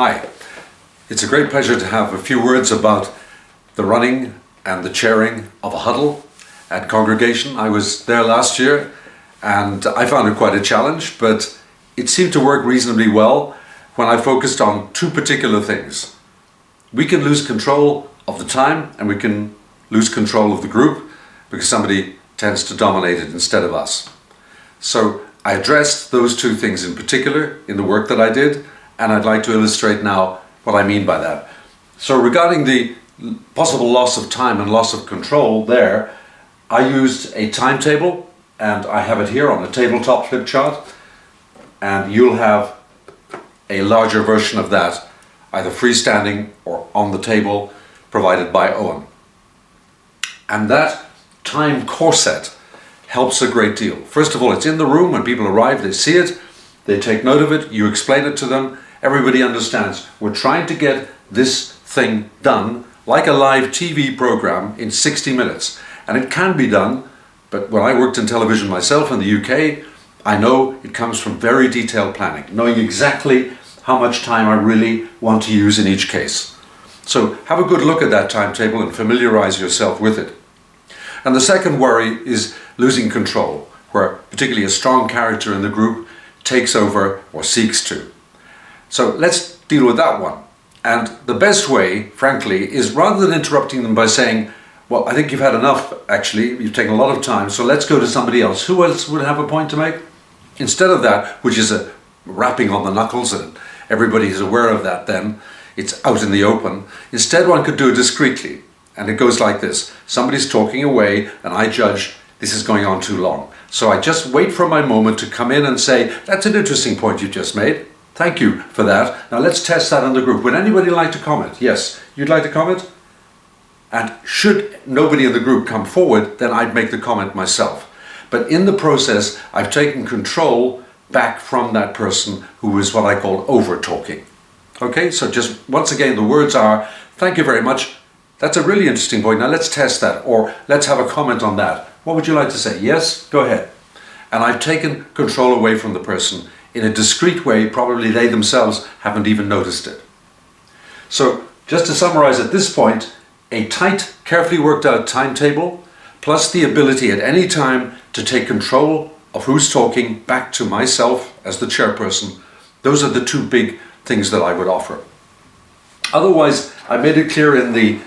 Hi, it's a great pleasure to have a few words about the running and the chairing of a huddle at congregation. I was there last year and I found it quite a challenge, but it seemed to work reasonably well when I focused on two particular things. We can lose control of the time and we can lose control of the group because somebody tends to dominate it instead of us. So I addressed those two things in particular in the work that I did, and I'd like to illustrate now what I mean by that. So regarding the possible loss of time and loss of control there, I used a timetable, and I have it here on a tabletop flip chart, and you'll have a larger version of that, either freestanding or on the table, provided by Owen. And that time corset helps a great deal. First of all, it's in the room. When people arrive, they see it, they take note of it, you explain it to them, everybody understands. We're trying to get this thing done like a live TV program in 60 minutes. And it can be done, but when I worked in television myself in the UK, I know it comes from very detailed planning, knowing exactly how much time I really want to use in each case. So have a good look at that timetable and familiarize yourself with it. And the second worry is losing control, where particularly a strong character in the group takes over or seeks to. So let's deal with that one. And the best way, frankly, is rather than interrupting them by saying, well, I think you've had enough, actually, you've taken a lot of time, so let's go to somebody else. Who else would have a point to make? Instead of that, which is a rapping on the knuckles, and everybody is aware of that then, it's out in the open. Instead, one could do it discreetly. And it goes like this. Somebody's talking away and I judge this is going on too long. So I just wait for my moment to come in and say, that's an interesting point you just made. Thank you for that. Now let's test that in the group. Would anybody like to comment? Yes, you'd like to comment? And should nobody in the group come forward, then I'd make the comment myself. But in the process, I've taken control back from that person who was what I call over-talking. Okay, so just once again, the words are, thank you very much. That's a really interesting point. Now let's test that, or let's have a comment on that. What would you like to say? Yes, go ahead. And I've taken control away from the person in a discreet way. Probably they themselves haven't even noticed it. So just to summarize at this point, a tight, carefully worked out timetable, plus the ability at any time to take control of who's talking back to myself as the chairperson. Those are the two big things that I would offer. Otherwise, I made it clear in the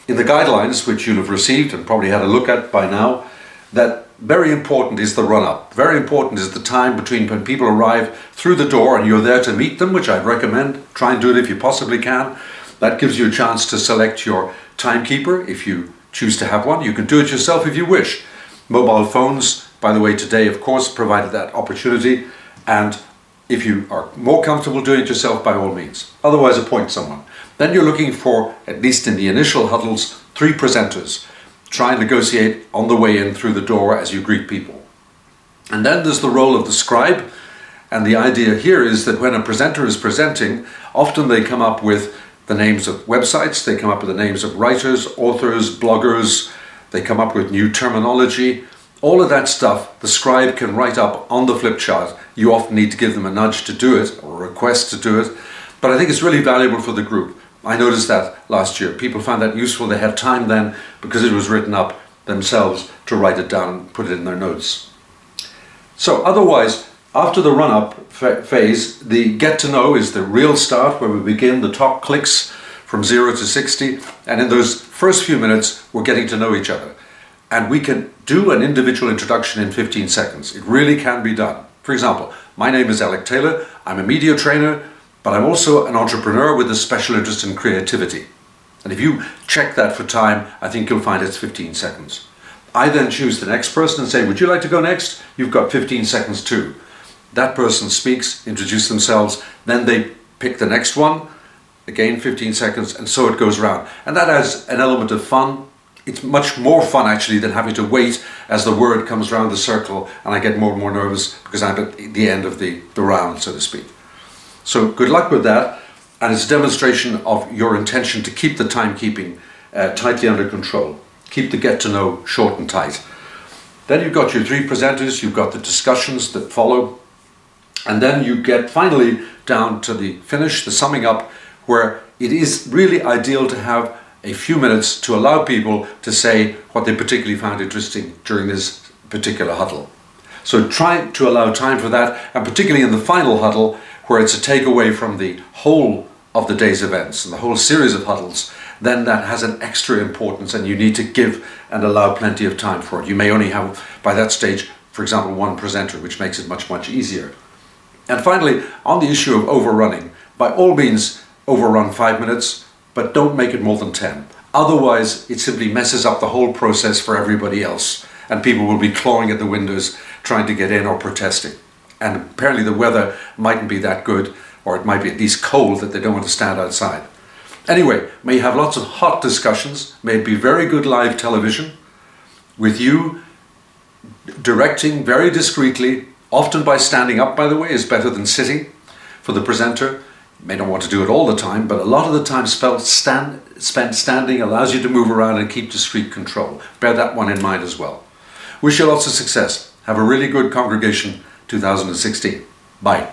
guidelines, which you'll have received and probably had a look at by now, that very important is the run-up. Very important is the time between when people arrive through the door and you're there to meet them, which I'd recommend. Try and do it if you possibly can. That gives you a chance to select your timekeeper if you choose to have one. You can do it yourself if you wish. Mobile phones, by the way, today, of course, provided that opportunity. And if you are more comfortable doing it yourself, by all means. Otherwise, appoint someone. Then you're looking for, at least in the initial huddles, 3 presenters. Try and negotiate on the way in through the door as you greet people. And then there's the role of the scribe. And the idea here is that when a presenter is presenting, often they come up with the names of websites, they come up with the names of writers, authors, bloggers, they come up with new terminology. All of that stuff, the scribe can write up on the flip chart. You often need to give them a nudge to do it, or a request to do it. But I think it's really valuable for the group. I noticed that last year. People found that useful. They had time then because it was written up themselves to write it down and put it in their notes. So otherwise, after the run-up phase, the get to know is the real start where we begin. The talk clicks from 0 to 60. And in those first few minutes, we're getting to know each other. And we can do an individual introduction in 15 seconds. It really can be done. For example, my name is Alec Taylor. I'm a media trainer, but I'm also an entrepreneur with a special interest in creativity. And if you check that for time, I think you'll find it's 15 seconds. I then choose the next person and say, would you like to go next? You've got 15 seconds too. That person speaks, introduce themselves, then they pick the next one, again 15 seconds, and so it goes around. And that adds an element of fun. It's much more fun actually than having to wait as the word comes around the circle and I get more and more nervous because I'm at the end of the round, so to speak. So good luck with that, and it's a demonstration of your intention to keep the timekeeping tightly under control. Keep the get to know short and tight. Then you've got your 3 presenters, you've got the discussions that follow, And then you get finally down to the finish, the summing up, where it is really ideal to have a few minutes to allow people to say what they particularly found interesting during this particular huddle. So try to allow time for that, and particularly in the final huddle, where it's a takeaway from the whole of the day's events and the whole series of huddles, then that has an extra importance and you need to give and allow plenty of time for it. You may only have, by that stage, for example, one presenter, which makes it much, much easier. And finally, on the issue of overrunning, by all means, overrun 5 minutes, but don't make it more than 10. Otherwise, it simply messes up the whole process for everybody else, and people will be clawing at the windows trying to get in or protesting. And apparently the weather mightn't be that good, or it might be at least cold that they don't want to stand outside. Anyway, may you have lots of hot discussions, may it be very good live television, with you directing very discreetly, often by standing up, by the way, is better than sitting for the presenter. You may not want to do it all the time, but a lot of the time spent standing allows you to move around and keep discreet control. Bear that one in mind as well. Wish you lots of success. Have a really good congregation 2016. Bye.